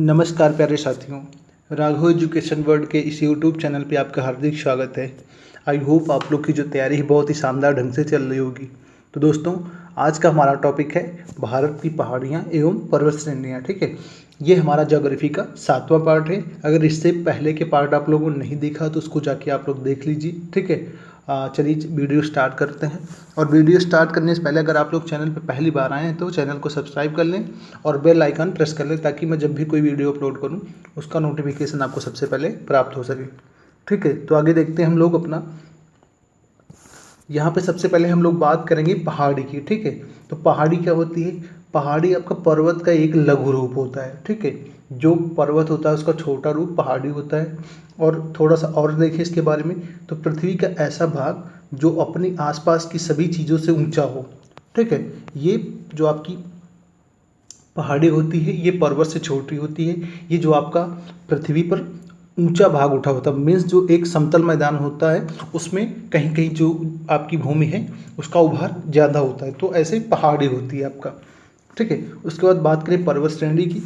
नमस्कार प्यारे साथियों, राघव एजुकेशन वर्ल्ड के इस यूट्यूब चैनल पे आपका हार्दिक स्वागत है। आई होप आप लोग की जो तैयारी है बहुत ही शानदार ढंग से चल रही होगी। तो दोस्तों, आज का हमारा टॉपिक है भारत की पहाड़ियाँ एवं पर्वत श्रेणियाँ। ठीक है, ये हमारा ज्योग्राफी का 7वां पार्ट है। अगर इससे पहले के पार्ट आप लोगों ने नहीं देखा तो उसको जाके आप लोग देख लीजिए। ठीक है, चलिए वीडियो स्टार्ट करते हैं। और वीडियो स्टार्ट करने से पहले अगर आप लोग चैनल पर पहली बार आए हैं तो चैनल को सब्सक्राइब कर लें और बेल आइकन प्रेस कर लें, ताकि मैं जब भी कोई वीडियो अपलोड करूं उसका नोटिफिकेशन आपको सबसे पहले प्राप्त हो सके। ठीक है, तो आगे देखते हैं हम लोग अपना। यहाँ पे सबसे पहले हम लोग बात करेंगे पहाड़ी की। ठीक है, तो पहाड़ी क्या होती है? पहाड़ी आपका पर्वत का एक लघु रूप होता है। ठीक है, जो पर्वत होता है उसका छोटा रूप पहाड़ी होता है। और थोड़ा सा और देखें इसके बारे में, तो पृथ्वी का ऐसा भाग जो अपने आसपास की सभी चीज़ों से ऊंचा हो। ठीक है, ये जो आपकी पहाड़ी होती है ये पर्वत से छोटी होती है। ये जो आपका पृथ्वी पर ऊंचा भाग उठा होता है, मीन्स जो एक समतल मैदान होता है उसमें कहीं कहीं जो आपकी भूमि है उसका उभार ज़्यादा होता है, तो ऐसे पहाड़ी होती है आपका। ठीक है, उसके बाद बात करें पर्वत श्रेणी की,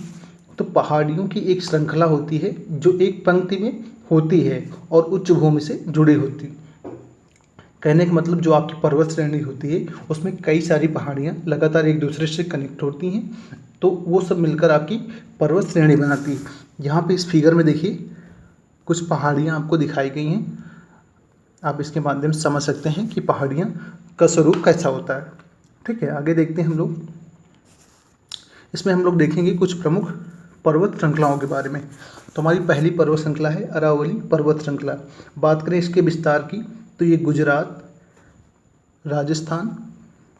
तो पहाड़ियों की एक श्रृंखला होती है जो एक पंक्ति में होती है और उच्च भूमि से जुड़ी होती है। कहने का मतलब जो आपकी पर्वत श्रेणी होती है उसमें कई सारी पहाड़ियाँ लगातार एक दूसरे से कनेक्ट होती हैं, तो वो सब मिलकर आपकी पर्वत श्रेणी बनाती है। यहाँ पे इस फिगर में देखिए कुछ पहाड़ियाँ आपको दिखाई गई हैं। आप इसके माध्यम से समझ सकते हैं कि पहाड़ियाँ का स्वरूप कैसा होता है। ठीक है, आगे देखते हैं हम लोग। इसमें हम लोग देखेंगे कुछ प्रमुख पर्वत श्रृंखलाओं के बारे में। तो हमारी पहली पर्वत श्रृंखला है अरावली पर्वत श्रृंखला। बात करें इसके विस्तार की, तो ये गुजरात, राजस्थान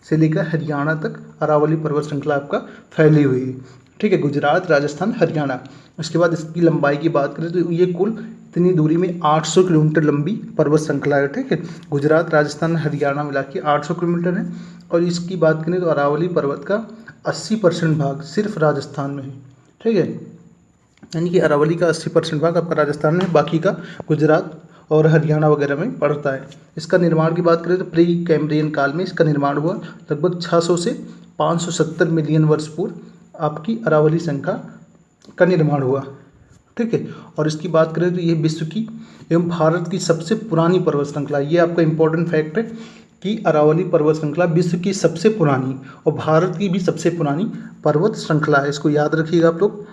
से लेकर हरियाणा तक अरावली पर्वत श्रृंखला आपका फैली हुई है। ठीक है, गुजरात, राजस्थान, हरियाणा। उसके बाद इसकी लंबाई की बात करें तो ये कुल इतनी दूरी में 800 किलोमीटर लंबी पर्वत श्रृंखला है। ठीक है, गुजरात, राजस्थान, हरियाणा मिला के 800 किलोमीटर है। और इसकी बात करें तो अरावली पर्वत का 80% भाग सिर्फ राजस्थान में है। ठीक है, यानी कि अरावली का 80% भाग आपका राजस्थान में, बाकी का गुजरात और हरियाणा वगैरह में पड़ता है। इसका निर्माण की बात करें तो प्री कैम्ब्रियन काल में इसका निर्माण हुआ। लगभग 600 से 570 मिलियन वर्ष पूर्व आपकी अरावली श्रृंखला का निर्माण हुआ। ठीक है, और इसकी बात करें तो ये विश्व की एवं भारत की सबसे पुरानी पर्वत श्रृंखला। ये आपका इंपॉर्टेंट फैक्ट है कि अरावली पर्वत श्रृंखला विश्व की सबसे पुरानी और भारत की भी सबसे पुरानी पर्वत श्रृंखला है। इसको याद रखिएगा आप लोग।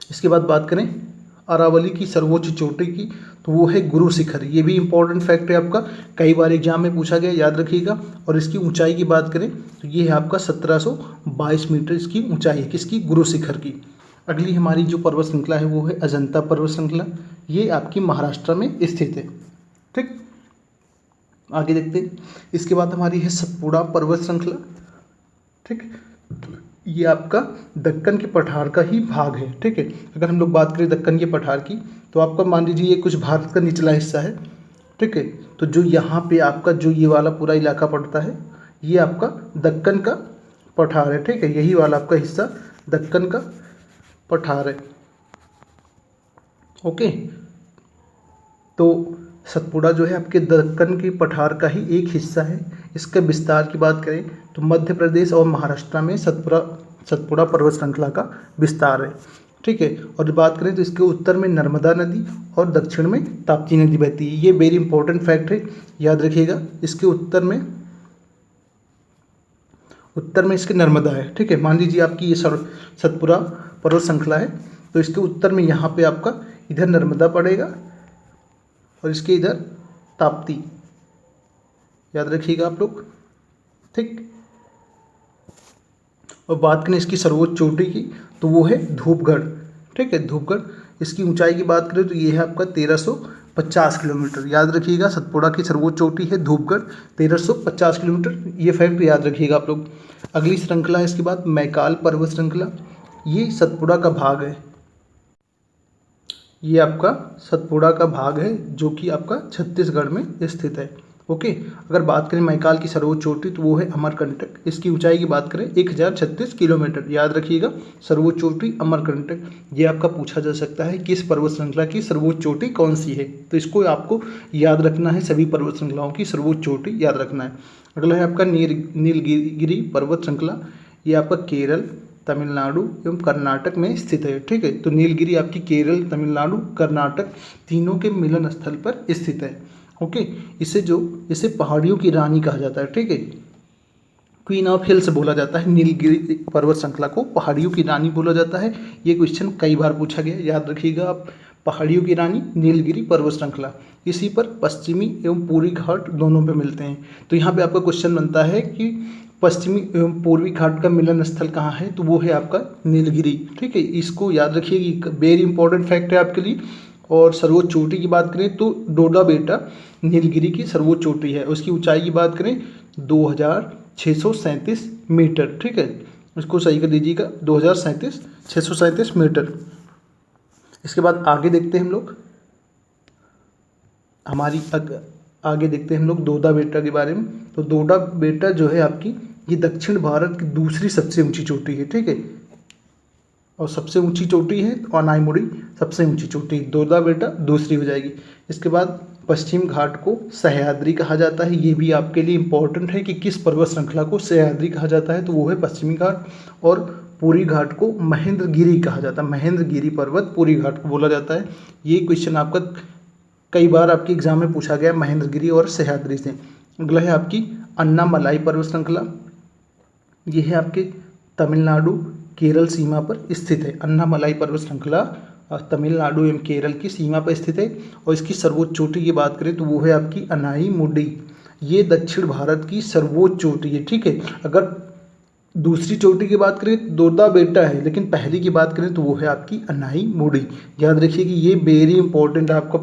इसके बाद बात करें अरावली की सर्वोच्च चोटी की, तो वो है गुरु शिखर। ये भी इंपॉर्टेंट फैक्ट है आपका, कई बार एग्जाम में पूछा गया, याद रखिएगा। और इसकी ऊंचाई की बात करें तो ये है आपका 1722 मीटर इसकी ऊंचाई है, किसकी? गुरु शिखर की। अगली हमारी जो पर्वत श्रृंखला है वो है अजंता पर्वत श्रृंखला। ये आपकी महाराष्ट्र में स्थित है। ठीक, आगे देखते हैं। इसके बाद हमारी है सतपुड़ा पर्वत श्रृंखला। ठीक, ये आपका दक्कन के पठार का ही भाग है। ठीक है, अगर हम लोग बात करें दक्कन के पठार की, तो आपका मान लीजिए ये कुछ भारत का निचला हिस्सा है। ठीक है, तो जो यहाँ पे आपका जो ये वाला पूरा इलाका पड़ता है ये आपका दक्कन का पठार है। ठीक है, यही वाला आपका हिस्सा दक्कन का पठार है। ओके, तो सतपुड़ा जो है आपके दक्कन के पठार का ही एक हिस्सा है। इसके विस्तार की बात करें तो मध्य प्रदेश और महाराष्ट्र में सतपुड़ा पर्वत श्रृंखला का विस्तार है। ठीक है, और बात करें तो इसके उत्तर में नर्मदा नदी और दक्षिण में ताप्ती नदी बहती है। ये वेरी इंपॉर्टेंट फैक्ट है, याद रखिएगा। इसके उत्तर में इसके नर्मदा है। ठीक है, मान लीजिए आपकी ये सतपुड़ा पर्वत श्रृंखला है, तो इसके उत्तर में यहाँ पे आपका इधर नर्मदा पड़ेगा और इसके इधर ताप्ती, याद रखिएगा आप लोग। ठीक, और बात करें इसकी सर्वोच्च चोटी की, तो वो है धूपगढ़। ठीक है, धूपगढ़। इसकी ऊंचाई की बात करें तो ये है आपका 1350 किलोमीटर। याद रखिएगा, सतपुड़ा की सर्वोच्च चोटी है धूपगढ़, 1350 किलोमीटर। ये फैक्ट याद रखिएगा आप लोग। अगली श्रृंखला है इसके बाद मैकाल पर्वत श्रृंखला। ये सतपुड़ा का भाग है। ये आपका सतपुड़ा का भाग है जो कि आपका छत्तीसगढ़ में स्थित है। ओके, अगर बात करें मैकाल की सर्वोच्च चोटी तो वो है अमरकंटक। इसकी ऊंचाई की बात करें 1036 किलोमीटर। याद रखिएगा, सर्वोच्च चोटी अमरकंटक। ये आपका पूछा जा सकता है किस पर्वत श्रृंखला की सर्वोच्च चोटी कौन सी है, तो इसको आपको याद रखना है। सभी पर्वत श्रृंखलाओं की सर्वोच्च चोटी याद रखना है। अगला है आपका नीलगिरी पर्वत श्रृंखला। ये आपका केरल, तमिलनाडु एवं कर्नाटक में स्थित है। ठीक है, तो नीलगिरी आपकी केरल, तमिलनाडु, कर्नाटक तीनों के मिलन स्थल पर स्थित है। ओके, इसे पहाड़ियों की रानी कहा जाता है। ठीक है, क्वीन ऑफ हिल्स बोला जाता है, नीलगिरी पर्वत श्रृंखला को पहाड़ियों की रानी बोला जाता है। ये क्वेश्चन कई बार पूछा गया, याद रखिएगा आप। पहाड़ियों की रानी नीलगिरी पर्वत श्रृंखला, इसी पर पश्चिमी एवं पूर्वी घाट दोनों पे मिलते हैं। तो यहाँ पे आपका क्वेश्चन बनता है कि पश्चिमी एवं पूर्वी घाट का मिलन स्थल कहाँ है, तो वो है आपका नीलगिरी। ठीक है, इसको याद रखिएगा, वेरी इंपॉर्टेंट फैक्ट है आपके लिए। और सर्वोच्च चोटी की बात करें तो डोडा बेटा नीलगिरी की सर्वोच्च चोटी है। उसकी ऊंचाई की बात करें 2637 मीटर। ठीक है, इसको सही कर दीजिएगा, 637 मीटर। इसके बाद आगे देखते हैं हम लोग आगे देखते हैं हम लोग डोडा बेटा के बारे में। तो डोडा बेटा जो है आपकी, ये दक्षिण भारत की दूसरी सबसे ऊंची चोटी है। ठीक है, और सबसे ऊंची चोटी है अनाईमुड़ी सबसे ऊंची चोटी, डोडा बेटा दूसरी हो जाएगी। इसके बाद पश्चिम घाट को सह्याद्री कहा जाता है। ये भी आपके लिए इम्पोर्टेंट है कि किस पर्वत श्रृंखला को सह्याद्री कहा जाता है, तो वो है पश्चिमी घाट। और पूरी घाट को महेंद्रगिरी कहा जाता है, महेंद्रगिरी पर्वत पूरी घाट को बोला जाता है। ये क्वेश्चन आपका कई बार आपके एग्जाम में पूछा गया महेंद्रगिरी और सह्याद्री से। अगला है आपकी अन्नामलाई पर्वत श्रृंखला। ये है आपके तमिलनाडु केरल सीमा पर स्थित है। अन्नामलाई पर्वत श्रृंखला तमिलनाडु एवं केरल की सीमा पर स्थित है। और इसकी सर्वोच्च चोटी की बात करें तो वो है आपकी अनाईमुडी। ये दक्षिण भारत की सर्वोच्च चोटी है। ठीक है, अगर दूसरी चोटी की बात करें डोडा बेटा है, लेकिन पहली की बात करें तो वो है आपकी अनाईमुडी। याद रखिए कि ये वेरी इंपॉर्टेंट आपका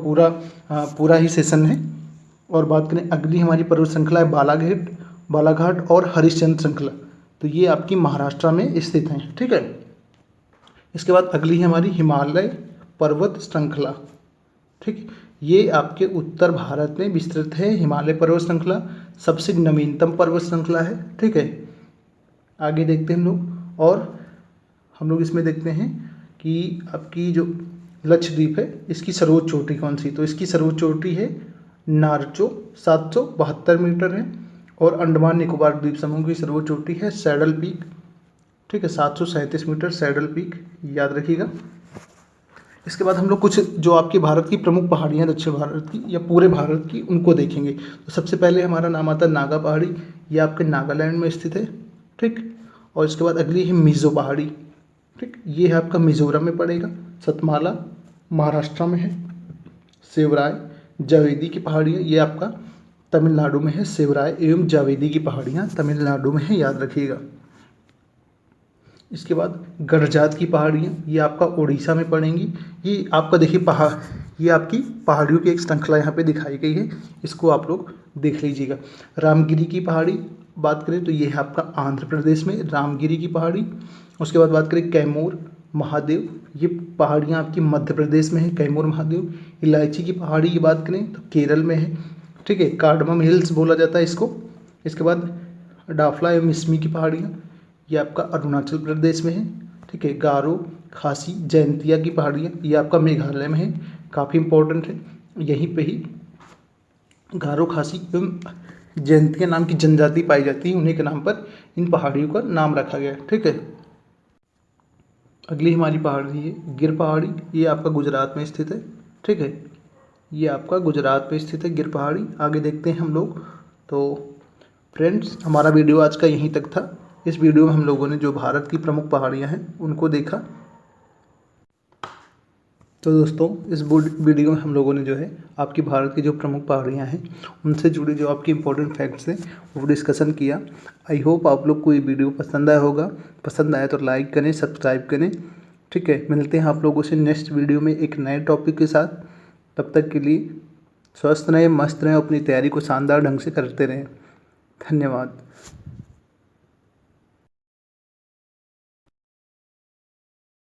पूरा ही सेशन है। और बात करें अगली हमारी पर्वत श्रृंखला है बालाघाट और हरिश्चंद्र श्रृंखला। तो ये आपकी महाराष्ट्र में स्थित हैं। ठीक है, इसके बाद अगली है हमारी हिमालय पर्वत श्रृंखला। ठीक, ये आपके उत्तर भारत में विस्तृत है। हिमालय पर्वत श्रृंखला सबसे नवीनतम पर्वत श्रृंखला है। ठीक है, आगे देखते हैं हम लोग। और हम लोग इसमें देखते हैं कि आपकी जो लक्षद्वीप है, इसकी सर्वोच्च चोटी कौन सी, तो इसकी सर्वोच्च चोटी है नारचो, 772 मीटर है। और अंडमान निकोबार द्वीप समूह की सर्वोच्च चोटी है सैडल पीक। ठीक है, 737 मीटर सैडल पीक, याद रखिएगा। इसके बाद हम लोग कुछ जो आपके भारत की प्रमुख पहाड़ियाँ दक्षिण भारत की या पूरे भारत की, उनको देखेंगे। तो सबसे पहले हमारा नाम आता है नागा पहाड़ी। ये आपके नागालैंड में स्थित है। ठीक, और इसके बाद अगली है मिज़ो पहाड़ी। ठीक, ये है आपका मिज़ोरम में पड़ेगा। सतमाला महाराष्ट्र में है। सेवराय जावेदी की पहाड़ियाँ, ये आपका तमिलनाडु में है। सेवराय एवं जावेदी की पहाड़ियाँ तमिलनाडु में है, याद रखिएगा। इसके बाद गडजात की पहाड़ियाँ, ये आपका उड़ीसा में पड़ेंगी। ये आपका देखिए ये आपकी पहाड़ियों की एक श्रृंखला यहाँ पे दिखाई गई है, इसको आप लोग देख लीजिएगा। रामगिरी की पहाड़ी बात करें तो ये है आपका आंध्र प्रदेश में रामगिरी की पहाड़ी। उसके बाद बात करें कैमूर महादेव, ये पहाड़ियाँ आपकी मध्य प्रदेश में है, कैमूर महादेव। इलायची की पहाड़ी की बात करें तो केरल में है। ठीक है, कार्डमम हिल्स बोला जाता है इसको। इसके बाद डाफला एवं मिसमी की पहाड़ियाँ, ये आपका अरुणाचल प्रदेश में है। ठीक है, गारो खासी जयंतिया की पहाड़ियाँ, ये आपका मेघालय में है, काफ़ी इंपॉर्टेंट है। यहीं पे ही गारो खासी एवं जयंतिया नाम की जनजाति पाई जाती है, उन्हीं के नाम पर इन पहाड़ियों का नाम रखा गया। ठीक है, अगली हमारी पहाड़ी है गिर पहाड़ी। ये आपका गुजरात में स्थित है। ठीक है, ये आपका गुजरात में स्थित है गिर पहाड़ी। आगे देखते हैं हम लोग। तो फ्रेंड्स, हमारा वीडियो आज का यहीं तक था। इस वीडियो में हम लोगों ने जो भारत की प्रमुख पहाड़ियाँ हैं उनको देखा। तो दोस्तों, इस वीडियो में हम लोगों ने जो है आपकी भारत की जो प्रमुख पहाड़ियाँ हैं उनसे जुड़ी जो आपकी इंपॉर्टेंट फैक्ट्स हैं वो डिस्कशन किया। आई होप आप लोग को ये वीडियो पसंद आया होगा। पसंद आया तो लाइक करें, सब्सक्राइब करें। ठीक है, मिलते हैं आप लोगों से नेक्स्ट वीडियो में एक नए टॉपिक के साथ। तब तक के लिए स्वस्थ रहें, मस्त रहें, अपनी तैयारी को शानदार ढंग से करते रहें। धन्यवाद।